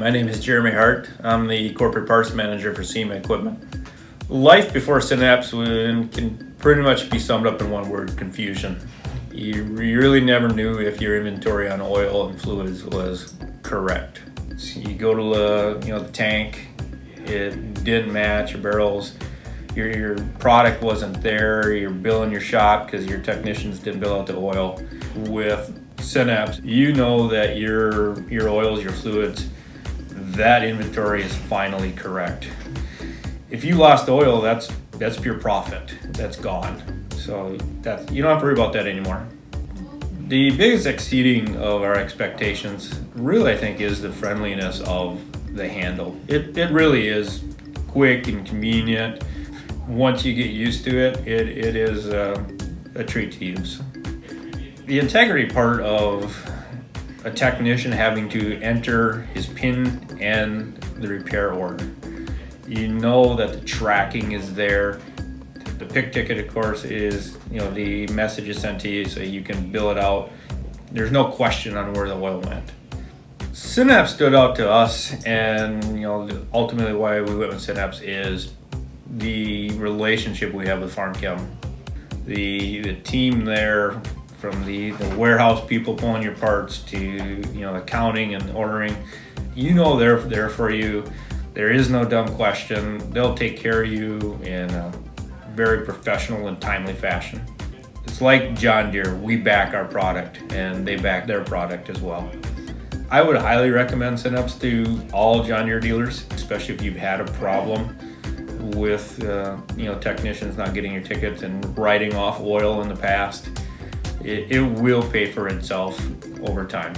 My name is Jeremy Hart. I'm the corporate parts manager for SEMA equipment. Life before Senapse can pretty much be summed up in one word: confusion. You really never knew if your inventory on oil and fluids was correct. So you go to the tank, it didn't match your barrels, your product wasn't there, you're billing your shop because your technicians didn't bill out the oil. With Senapse, you know that your oils, your fluids, that inventory is finally correct. If you lost oil, that's pure profit. That's gone. So you don't have to worry about that anymore. The biggest exceeding of our expectations really, I think, is the friendliness of the handle. It really is quick and convenient. Once you get used to it, it is a treat to use. The integrity part of a technician having to enter his PIN and the repair order. You know that the tracking is there. The pick ticket, of course, is the message is sent to you so you can bill it out. There's no question on where the oil went. Senapse stood out to us, and ultimately why we went with Senapse is the relationship we have with Farm Chem. The team there, from the warehouse people pulling your parts to accounting and ordering, they're there for you. There is no dumb question. They'll take care of you in a very professional and timely fashion. It's like John Deere. We back our product and they back their product as well. I would highly recommend Senapse to all John Deere dealers, especially if you've had a problem with technicians not getting your tickets and writing off oil in the past. It will pay for itself over time.